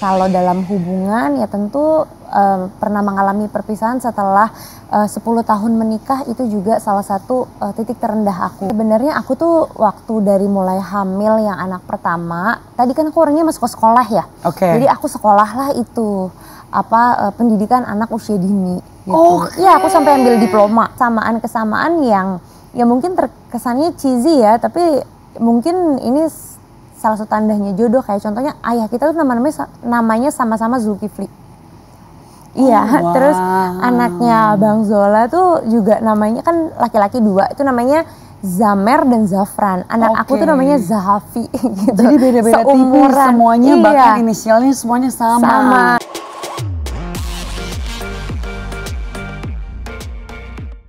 Kalau dalam hubungan ya tentu pernah mengalami perpisahan setelah 10 tahun menikah, itu juga salah satu titik terendah aku. Sebenarnya aku tuh waktu dari mulai hamil yang anak pertama, tadi kan aku orangnya masuk ke sekolah ya. Jadi aku sekolah lah itu pendidikan anak usia dini gitu. Iya, aku sampai ambil diploma. Kesamaan yang ya mungkin terkesannya cheesy ya, tapi mungkin ini salah satu tandanya jodoh. Kayak contohnya ayah kita tuh namanya sama-sama Zulkifli. Iya, terus anaknya Bang Zola tuh juga namanya kan laki-laki 2, itu namanya Zamer dan Zafran. Anak aku tuh namanya Zahafi gitu. Jadi beda-beda tipis semuanya, bahkan inisialnya semuanya sama.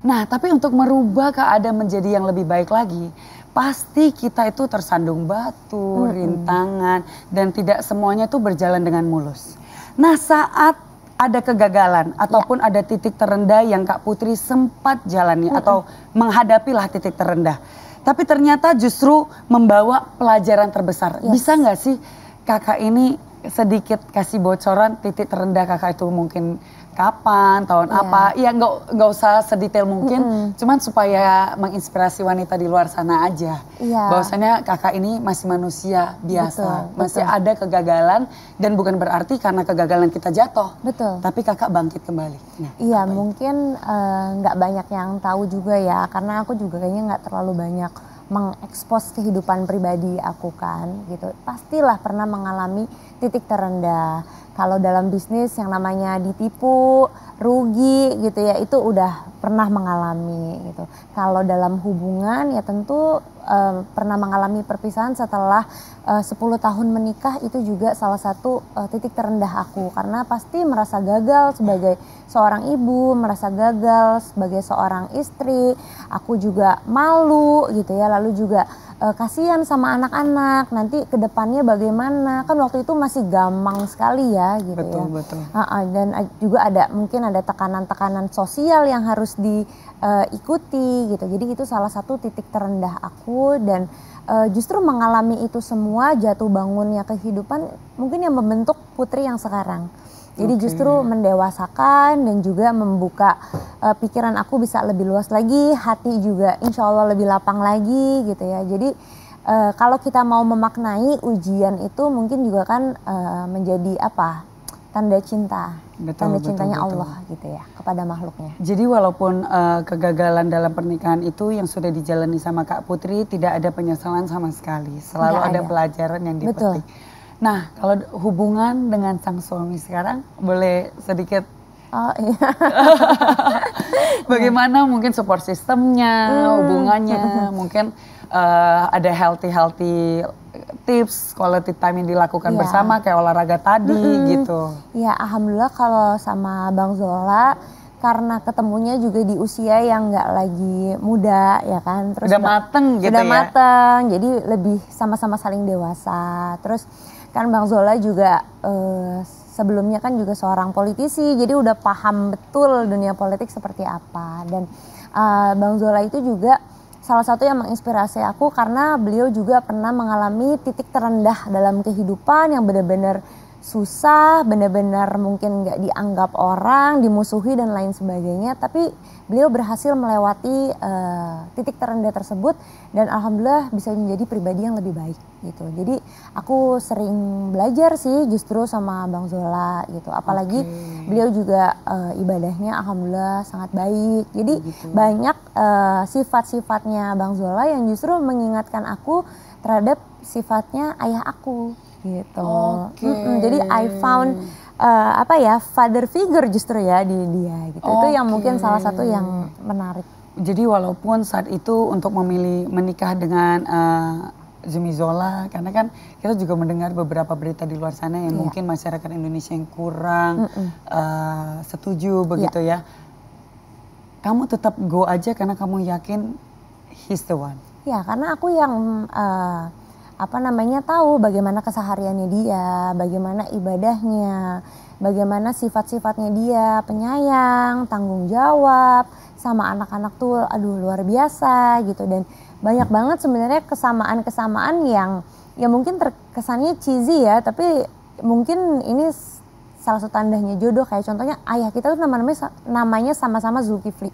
Nah, tapi untuk merubah keadaan menjadi yang lebih baik lagi, pasti kita itu tersandung batu, rintangan, dan tidak semuanya itu berjalan dengan mulus. Nah, saat ada kegagalan ataupun ada titik terendah yang Kak Putri sempat jalani atau menghadapilah titik terendah, tapi ternyata justru membawa pelajaran terbesar. Bisa nggak sih Kakak ini sedikit kasih bocoran titik terendah Kakak itu mungkin kapan, tahun apa? Ya nggak usah sedetail mungkin, cuman supaya menginspirasi wanita di luar sana aja. Bahwasanya Kakak ini masih manusia biasa, masih ada kegagalan, dan bukan berarti karena kegagalan kita jatuh. Tapi Kakak bangkit kembali. Nah, iya, mungkin nggak banyak yang tahu juga ya, karena aku juga kayaknya nggak terlalu banyak mengekspos kehidupan pribadi aku kan gitu. Pastilah pernah mengalami titik terendah. Kalau dalam bisnis yang namanya ditipu, rugi gitu ya, itu udah pernah mengalami gitu. Kalau dalam hubungan ya tentu pernah mengalami perpisahan setelah 10 tahun menikah, itu juga salah satu titik terendah aku. Karena pasti merasa gagal sebagai seorang ibu, merasa gagal sebagai seorang istri. Aku juga malu gitu ya, lalu juga kasihan sama anak-anak, nanti kedepannya bagaimana, kan waktu itu masih gampang sekali ya gitu ya. Dan juga mungkin ada tekanan-tekanan sosial yang harus diikuti gitu. Jadi itu salah satu titik terendah aku, dan justru mengalami itu semua, jatuh bangunnya kehidupan mungkin yang membentuk Putri yang sekarang. Jadi justru mendewasakan dan juga membuka pikiran aku bisa lebih luas lagi, hati juga insya Allah lebih lapang lagi gitu ya. Jadi kalau kita mau memaknai ujian itu mungkin juga kan menjadi tanda cinta, tanda cintanya Allah gitu ya kepada makhluknya. Jadi walaupun kegagalan dalam pernikahan itu yang sudah dijalani sama Kak Putri, tidak ada penyesalan sama sekali, selalu ada pelajaran yang dipetik. Nah, kalau hubungan dengan sang suami sekarang, boleh sedikit bagaimana mungkin support sistemnya, hubungannya, mungkin ada healthy tips, quality time yang dilakukan bersama kayak olahraga tadi gitu. Iya, alhamdulillah kalau sama Bang Zola, karena ketemunya juga di usia yang nggak lagi muda ya kan, terus udah mateng gitu ya. Udah mateng, jadi lebih sama-sama saling dewasa. Terus kan Bang Zola juga sebelumnya kan juga seorang politisi, jadi udah paham betul dunia politik seperti apa. Dan Bang Zola itu juga salah satu yang menginspirasi aku, karena beliau juga pernah mengalami titik terendah dalam kehidupan yang benar-benar susah, benar-benar mungkin nggak dianggap orang, dimusuhi dan lain sebagainya. Tapi beliau berhasil melewati titik terendah tersebut, dan alhamdulillah bisa menjadi pribadi yang lebih baik gitu. Jadi aku sering belajar sih justru sama Bang Zola gitu. Apalagi beliau juga ibadahnya alhamdulillah sangat baik. Jadi banyak sifat-sifatnya Bang Zola yang justru mengingatkan aku terhadap sifatnya ayah aku gitu. Jadi I found father figure justru ya di dia gitu. Itu yang mungkin salah satu yang menarik. Jadi walaupun saat itu untuk memilih menikah dengan Zumi Zola, karena kan kita juga mendengar beberapa berita di luar sana yang mungkin masyarakat Indonesia yang kurang setuju begitu ya. Kamu tetap go aja karena kamu yakin he's the one. Ya, karena aku yang tahu bagaimana kesehariannya dia, bagaimana ibadahnya, bagaimana sifat-sifatnya dia, penyayang, tanggung jawab, sama anak-anak tuh luar biasa gitu. Dan banyak banget sebenarnya kesamaan-kesamaan yang ya mungkin terkesannya cheesy ya, tapi mungkin ini salah satu tandanya jodoh, kayak contohnya ayah kita tuh namanya sama-sama Zulkifli.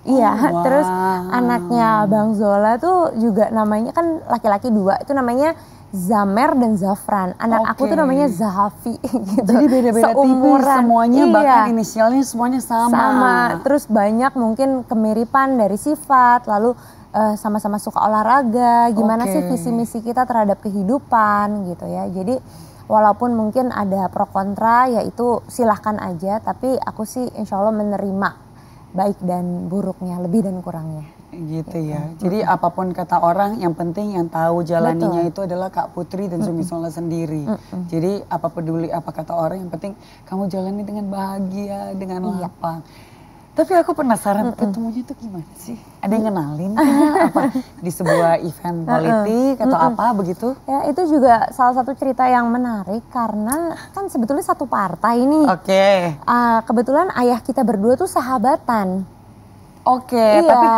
Iya, wow. Terus anaknya Bang Zola tuh juga namanya kan laki-laki 2, itu namanya Zamer dan Zafran. Anak aku tuh namanya Zahafi gitu. Jadi beda-beda tipis semuanya, bahkan inisialnya semuanya sama. Sama, terus banyak mungkin kemiripan dari sifat, lalu sama-sama suka olahraga, gimana sih visi misi kita terhadap kehidupan gitu ya. Jadi walaupun mungkin ada pro kontra, ya itu silahkan aja, tapi aku sih insya Allah menerima baik dan buruknya, lebih dan kurangnya. Gitu ya. Jadi apapun kata orang, yang penting yang tahu jalaninya itu adalah Kak Putri dan Zumi Zola sendiri. Jadi apa peduli apa kata orang, yang penting kamu jalani dengan bahagia, dengan lapang. Tapi aku penasaran, ketemunya tuh gimana sih? Ada yang kenalin apa di sebuah event politik atau apa begitu? Ya itu juga salah satu cerita yang menarik karena kan sebetulnya satu partai nih. Oke. Kebetulan ayah kita berdua tuh sahabatan. Oke, tapi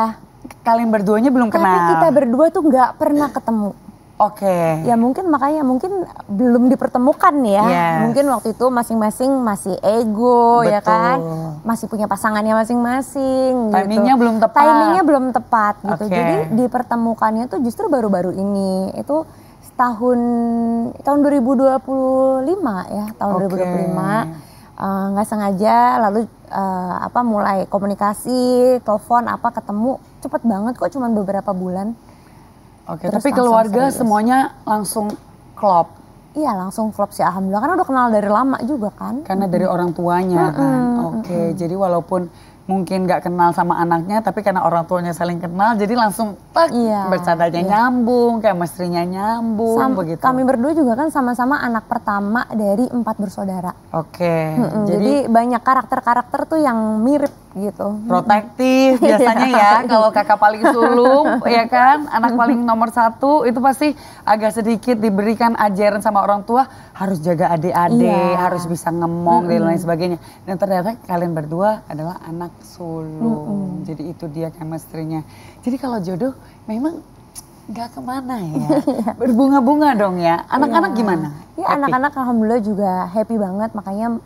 kalian berduanya belum kenal. Tapi kita berdua tuh nggak pernah ketemu. Oke. Ya mungkin makanya mungkin belum dipertemukan ya. Mungkin waktu itu masing-masing masih ego. Betul. Ya kan. Masih punya pasangannya masing-masing. Timingnya gitu. belum tepat. Timingnya belum tepat gitu. Jadi dipertemukannya tuh justru baru-baru ini. Itu tahun 2025 ya. Tahun 2025. Nggak sengaja lalu mulai komunikasi, telepon ketemu. Cepet banget kok, cuman beberapa bulan. Oke, tapi keluarga semuanya langsung klop? Iya langsung klop sih alhamdulillah, karena udah kenal dari lama juga kan. Karena dari orang tuanya kan, oke. Jadi walaupun mungkin gak kenal sama anaknya, tapi karena orang tuanya saling kenal, jadi langsung bercandanya nyambung, chemistry-nya nyambung begitu. Kami berdua juga kan sama-sama anak pertama dari 4 bersaudara. Oke. Jadi banyak karakter-karakter tuh yang mirip gitu. Protektif biasanya ya, kalau kakak paling sulung ya kan, anak paling nomor 1 itu pasti agak sedikit diberikan ajaran sama orang tua, harus jaga adik-adik, harus bisa ngemong dan lain sebagainya. Dan ternyata kalian berdua adalah anak sulung, jadi itu dia chemistry-nya. Jadi kalau jodoh memang gak kemana ya, berbunga-bunga dong ya. Anak-anak gimana? Ya anak-anak alhamdulillah juga happy banget, makanya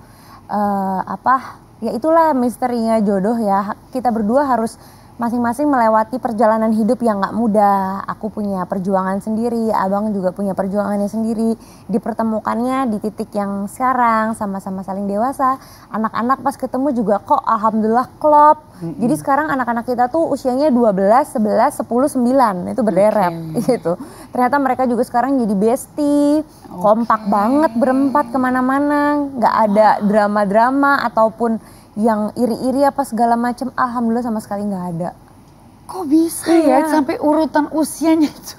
ya itulah misterinya jodoh ya. Kita berdua harus masing-masing melewati perjalanan hidup yang gak mudah. Aku punya perjuangan sendiri, abang juga punya perjuangannya sendiri. Dipertemukannya di titik yang sekarang, sama-sama saling dewasa. Anak-anak pas ketemu juga kok alhamdulillah klop. Jadi sekarang anak-anak kita tuh usianya 12, 11, 10, 9. Itu berderet gitu. Ternyata mereka juga sekarang jadi bestie. Kompak banget berempat kemana-mana. Gak ada drama-drama ataupun yang iri-iri apa segala macam, alhamdulillah sama sekali nggak ada. Kok bisa ya sampai urutan usianya itu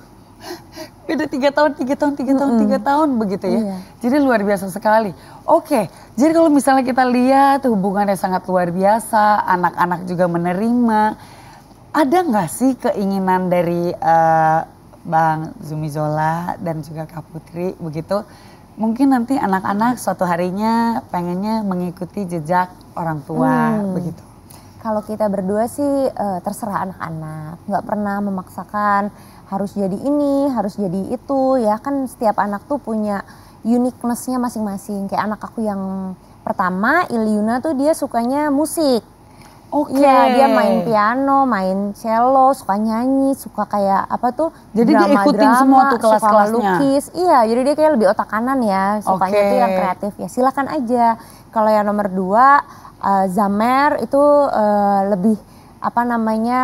beda 3 tahun, 3 tahun, 3 tahun, 3 tahun begitu ya. Jadi luar biasa sekali. Oke, jadi kalau misalnya kita lihat hubungannya sangat luar biasa, anak-anak juga menerima. Ada nggak sih keinginan dari Bang Zumi Zola dan juga Kak Putri begitu? Mungkin nanti anak-anak suatu harinya pengennya mengikuti jejak orang tua begitu. Kalau kita berdua sih terserah anak-anak, nggak pernah memaksakan harus jadi ini, harus jadi itu ya. Kan setiap anak tuh punya uniqueness-nya masing-masing. Kayak anak aku yang pertama, Ilyuna tuh dia sukanya musik. Iya, dia main piano, main cello, suka nyanyi, suka kayak apa tuh jadi dia ikutin semua tuh kelas-kelasnya. Suka lukis. Iya, jadi dia kayak lebih otak kanan ya, sukanya tuh yang kreatif. Ya silakan aja. Kalau yang nomor 2, Zamer itu lebih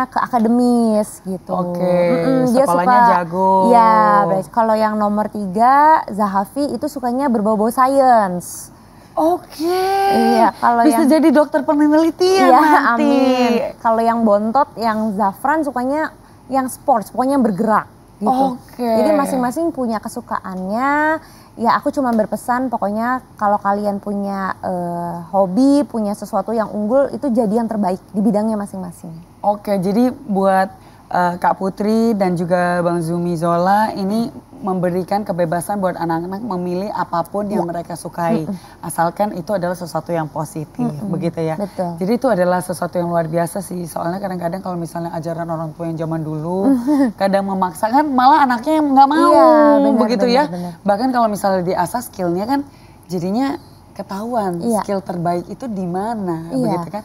ke akademis gitu. Dia sekolahnya suka, jago. Iya, kalau yang nomor 3, Zahafi itu sukanya berbau-bau sains. Iya, kalau bisa jadi dokter penelitian nanti. Amin. Kalau yang bontot, yang Zafran sukanya yang sports, pokoknya bergerak gitu. Jadi masing-masing punya kesukaannya. Ya aku cuma berpesan, pokoknya kalau kalian punya hobi, punya sesuatu yang unggul, itu jadi yang terbaik di bidangnya masing-masing. Jadi buat Kak Putri dan juga Bang Zumi Zola ini memberikan kebebasan buat anak-anak memilih apapun yang mereka sukai, asalkan itu adalah sesuatu yang positif, begitu ya. Betul. Jadi itu adalah sesuatu yang luar biasa sih, soalnya kadang-kadang kalau misalnya ajaran orang tua yang zaman dulu, kadang memaksakan malah anaknya yang nggak mau, benar, begitu benar, ya. benar. Bahkan kalau misalnya diasah skillnya kan, jadinya ketahuan skill terbaik itu di mana, begitu kan.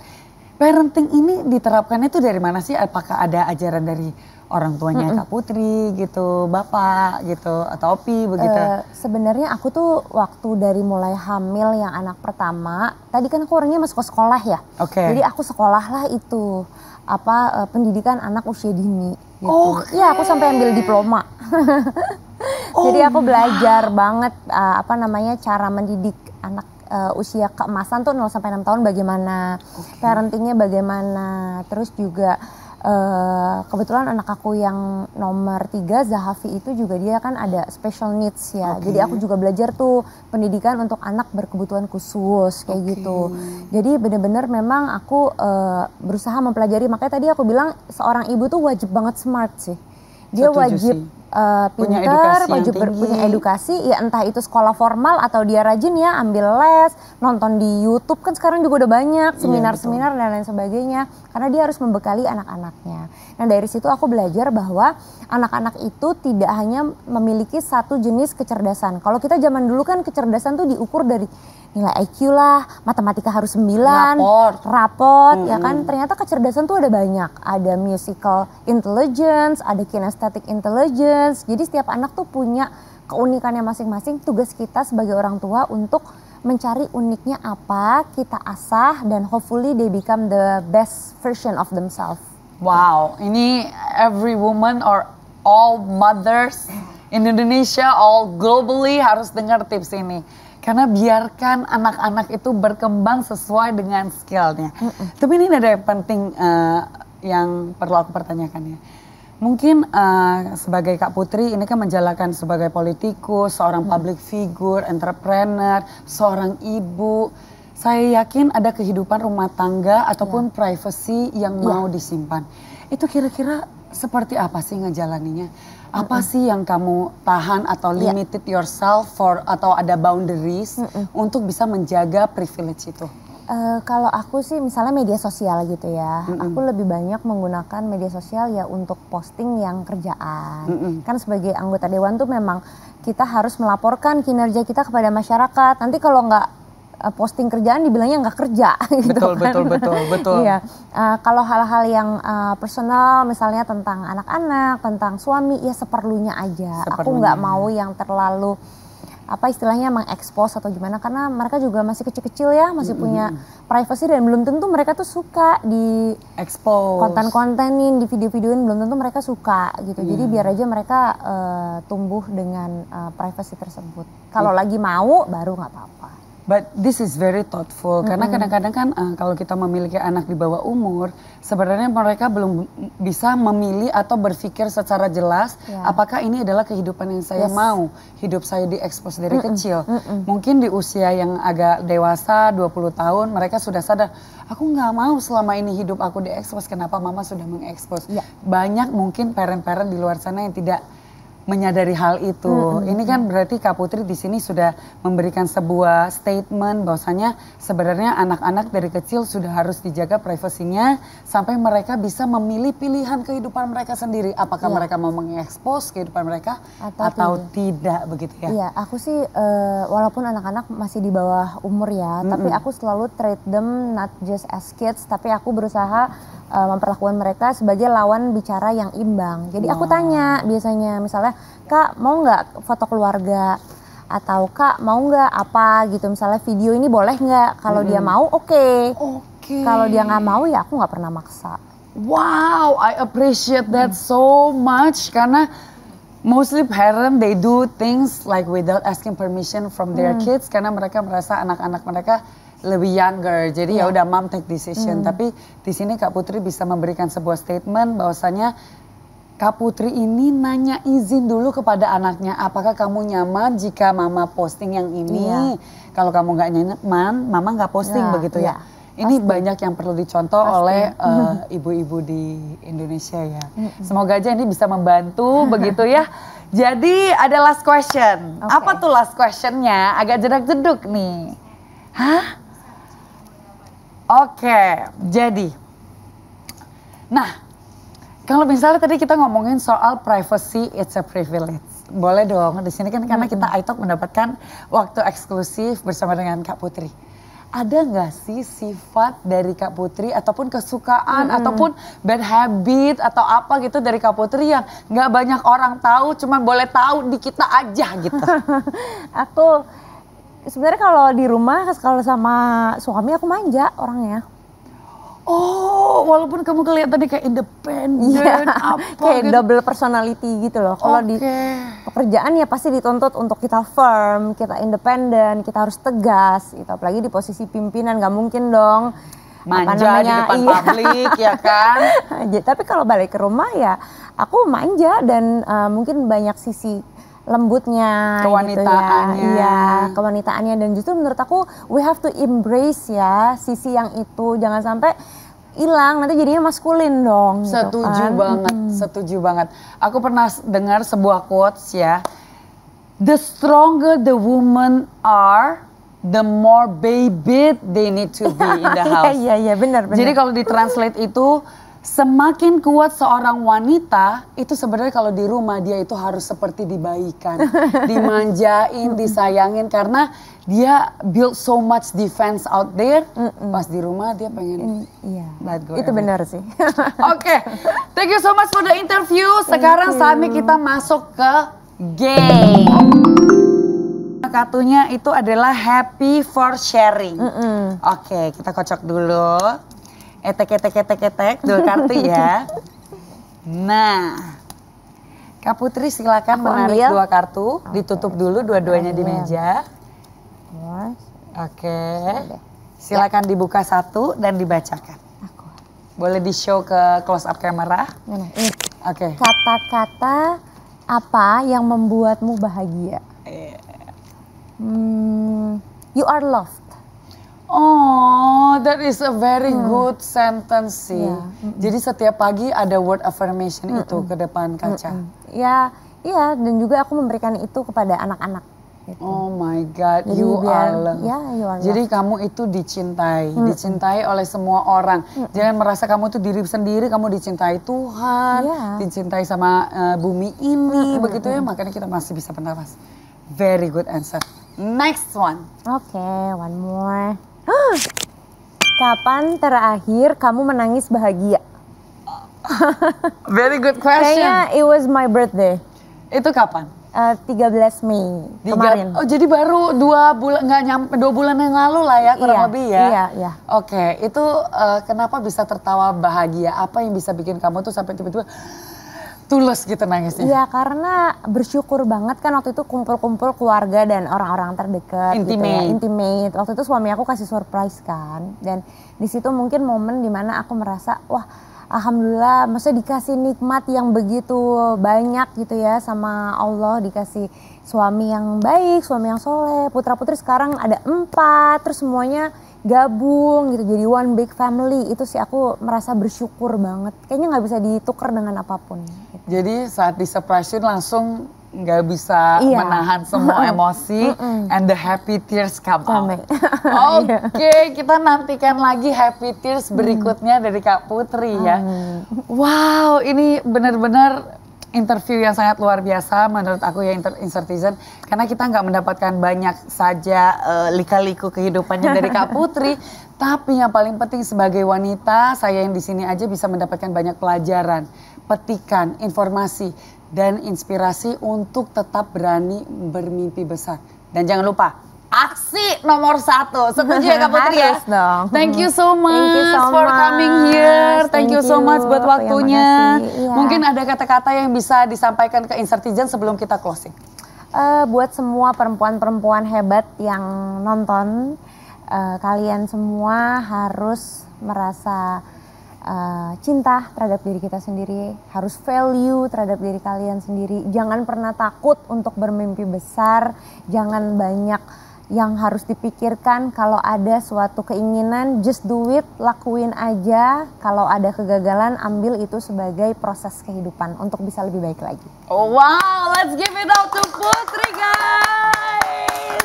Parenting ini diterapkannya itu dari mana sih? Apakah ada ajaran dari orang tuanya Kak Putri gitu, Bapak gitu, atau Opi begitu? Sebenarnya aku tuh waktu dari mulai hamil yang anak pertama, tadi kan aku orangnya masuk ke sekolah ya. Jadi aku sekolah lah itu pendidikan anak usia dini gitu. Iya, aku sampai ambil diploma. Jadi aku belajar banget cara mendidik anak usia keemasan tuh 0 sampai 6 tahun bagaimana, parentingnya bagaimana, terus juga kebetulan anak aku yang nomor 3 Zahafi itu juga dia kan ada special needs ya, jadi aku juga belajar tuh pendidikan untuk anak berkebutuhan khusus kayak gitu. Jadi bener-bener memang aku berusaha mempelajari, makanya tadi aku bilang seorang ibu tuh wajib banget smart sih, dia wajib pintar, wajib punya edukasi, ya entah itu sekolah formal atau dia rajin ya ambil les, nonton di YouTube kan sekarang juga udah banyak seminar-seminar dan lain sebagainya, karena dia harus membekali anak-anaknya. Nah dari situ aku belajar bahwa anak-anak itu tidak hanya memiliki satu jenis kecerdasan. Kalau kita zaman dulu kan kecerdasan tuh diukur dari nilai IQ lah, matematika harus 9, raport, ya kan. Ternyata kecerdasan tuh ada banyak, ada musical intelligence, ada kinesthetic intelligence. Jadi setiap anak tuh punya keunikannya masing-masing. Tugas kita sebagai orang tua untuk mencari uniknya apa, kita asah, dan hopefully they become the best version of themselves. Wow, ini every woman or all mothers in Indonesia, all globally harus dengar tips ini. Karena biarkan anak-anak itu berkembang sesuai dengan skillnya. Tapi ini ada yang penting yang perlu aku pertanyakan ya. Mungkin sebagai Kak Putri ini kan menjalankan sebagai politikus, seorang public figure, entrepreneur, seorang ibu. Saya yakin ada kehidupan rumah tangga ataupun privacy yang mau disimpan. Itu kira-kira seperti apa sih ngejalaninya? Apa sih yang kamu tahan atau limited yourself for, atau ada boundaries untuk bisa menjaga privilege itu? Kalau aku sih misalnya media sosial gitu ya, aku lebih banyak menggunakan media sosial ya untuk posting yang kerjaan. Kan sebagai anggota dewan tuh memang kita harus melaporkan kinerja kita kepada masyarakat. Nanti kalau nggak posting kerjaan dibilangnya nggak kerja gitu kan. Betul. Iya. Kalau hal-hal yang personal misalnya tentang anak-anak, tentang suami ya seperlunya aja. Aku nggak mau yang terlalu istilahnya mengekspos atau gimana, karena mereka juga masih kecil-kecil ya, masih punya privacy dan belum tentu mereka tuh suka di expose, konten-kontenin, di video-videoin, belum tentu mereka suka gitu. Jadi biar aja mereka tumbuh dengan privacy tersebut. Kalau lagi mau baru nggak apa-apa. But this is very thoughtful, karena kadang-kadang kan kalau kita memiliki anak di bawah umur, sebenarnya mereka belum bisa memilih atau berpikir secara jelas apakah ini adalah kehidupan yang saya mau, hidup saya diekspos dari kecil. Mungkin di usia yang agak dewasa, 20 tahun, mereka sudah sadar, aku nggak mau selama ini hidup aku diekspos, kenapa mama sudah mengekspos. Banyak mungkin parent-parent di luar sana yang tidak menyadari hal itu. Ini kan berarti Kak Putri di sini sudah memberikan sebuah statement bahwasanya sebenarnya anak-anak dari kecil sudah harus dijaga privasinya sampai mereka bisa memilih pilihan kehidupan mereka sendiri. Apakah mereka mau mengekspos kehidupan mereka atau tidak begitu ya? Iya, aku sih walaupun anak-anak masih di bawah umur ya, tapi aku selalu treat them not just as kids, tapi aku berusaha memperlakukan mereka sebagai lawan bicara yang imbang. Jadi aku tanya biasanya misalnya, Kak mau nggak foto keluarga? Atau Kak mau nggak apa gitu, misalnya video ini boleh nggak? Kalau dia mau oke. Kalau dia nggak mau ya aku nggak pernah maksa. Wow, I appreciate that so much, karena mostly parent they do things like without asking permission from their kids, karena mereka merasa anak-anak mereka lebih younger, jadi ya udah mom take decision. Tapi di sini Kak Putri bisa memberikan sebuah statement bahwasanya Kak Putri ini nanya izin dulu kepada anaknya, apakah kamu nyaman jika mama posting yang ini? Kalau kamu nggak nyaman, mama nggak posting begitu ya. Ini banyak yang perlu dicontoh oleh ibu-ibu di Indonesia ya. Semoga aja ini bisa membantu begitu ya. Jadi ada last question. Oke. Apa tuh last questionnya? Agak jedak-jeduk nih. Hah? Oke, jadi. Nah, kalau misalnya tadi kita ngomongin soal privacy, it's a privilege. Boleh dong, di sini kan karena kita iTalk mendapatkan waktu eksklusif bersama dengan Kak Putri. Ada nggak sih sifat dari Kak Putri ataupun kesukaan ataupun bad habit atau apa gitu dari Kak Putri yang nggak banyak orang tahu, cuman boleh tahu di kita aja gitu? Aku sebenarnya kalau di rumah kalau sama suami aku manja orangnya. Oh, walaupun kamu kelihatannya kayak independen, apa kayak gitu. double personality gitu loh. Kalau di pekerjaan ya pasti dituntut untuk kita firm, kita independen, kita harus tegas. Gitu. Apalagi di posisi pimpinan nggak mungkin dong. Manja di depan publik ya kan. Tapi kalau balik ke rumah ya aku manja dan mungkin banyak sisi lembutnya, kewanitaannya. Gitu ya. Iya, kewanitaannya dan justru menurut aku we have to embrace ya sisi yang itu, jangan sampai hilang nanti jadinya maskulin dong. Setuju gitu kan. banget, setuju banget. Aku pernah dengar sebuah quotes ya. The stronger the women are, the more baby they need to be in the house. Iya, benar. Jadi kalau ditranslate itu semakin kuat seorang wanita itu sebenarnya kalau di rumah dia itu harus seperti dibaikan, dimanjain, disayangin karena dia build so much defense out there. Pas di rumah dia pengen let go. Itu benar sih. Oke, thank you so much for the interview. Sekarang saatnya kita masuk ke game. Kartunya itu adalah happy for sharing. Oke, kita kocok dulu. Etek, dua kartu ya. Nah, Kak Putri silakan menarik dua kartu, ditutup dulu dua-duanya di meja. Oke, silakan dibuka satu dan dibacakan. Boleh di show ke close up kamera. Oke. Kata-kata apa yang membuatmu bahagia? You are loved. Oh, that is a very good sentence sih. Jadi setiap pagi ada word affirmation itu ke depan kaca. Ya, iya dan juga aku memberikan itu kepada anak-anak. Gitu. Oh my God, Jadi you are loved. Ya, you are Jadi loved. kamu itu dicintai, dicintai oleh semua orang. Jangan merasa kamu tuh diri sendiri, kamu dicintai Tuhan, dicintai sama bumi ini, begitu ya. Makanya kita masih bisa bernapas. Very good answer. Next one. Oke, one more. Kapan terakhir kamu menangis bahagia? Very good question. Kayaknya it was my birthday. Itu kapan? 13 Mei kemarin. Oh jadi baru 2 bulan, nggak nyampe 2 bulan yang lalu lah ya kurang lebih ya. Iya. Oke, itu kenapa bisa tertawa bahagia? Apa yang bisa bikin kamu tuh sampai tiba-tiba tulus gitu nangisnya? Iya karena bersyukur banget kan waktu itu kumpul-kumpul keluarga dan orang-orang terdekat. Intimate. Gitu ya, intimate. Waktu itu suami aku kasih surprise kan. Dan di situ mungkin momen dimana aku merasa wah alhamdulillah maksudnya dikasih nikmat yang begitu banyak gitu ya sama Allah. Dikasih suami yang baik, suami yang soleh. Putra-putri sekarang ada 4 terus semuanya gabung gitu jadi one big family. Itu sih aku merasa bersyukur banget. Kayaknya nggak bisa ditukar dengan apapun. Gitu. Jadi saat di surprise nlangsung nggak bisa menahan semua emosi and the happy tears come out. Oke, kita nantikan lagi happy tears berikutnya dari Kak Putri ya. Wow, ini benar-benar interview yang sangat luar biasa menurut aku ya Insertizen karena kita nggak mendapatkan banyak saja lika-liku kehidupannya dari Kak Putri, tapi yang paling penting sebagai wanita saya yang di sini aja bisa mendapatkan banyak pelajaran, petikan, informasi dan inspirasi untuk tetap berani bermimpi besar. Dan jangan lupa aksi nomor 1. Setuju ya Kak Putri ya? Dong. Thank you so much for coming here. Thank you so much buat waktunya. Mungkin ada kata-kata yang bisa disampaikan ke Insertizen sebelum kita closing. Buat semua perempuan-perempuan hebat yang nonton, kalian semua harus merasa cinta terhadap diri kita sendiri, harus value terhadap diri kalian sendiri. Jangan pernah takut untuk bermimpi besar, jangan banyak yang harus dipikirkan. Kalau ada suatu keinginan, just do it, lakuin aja. Kalau ada kegagalan, ambil itu sebagai proses kehidupan untuk bisa lebih baik lagi. Oh wow, let's give it up to Putri guys.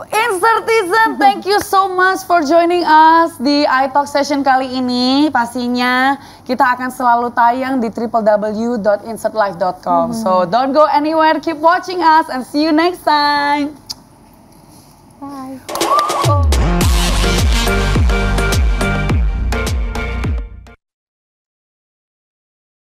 Insertizen, thank you so much for joining us di iTalk session kali ini. Pastinya kita akan selalu tayang di www.insertlife.com. So don't go anywhere, keep watching us and see you next time.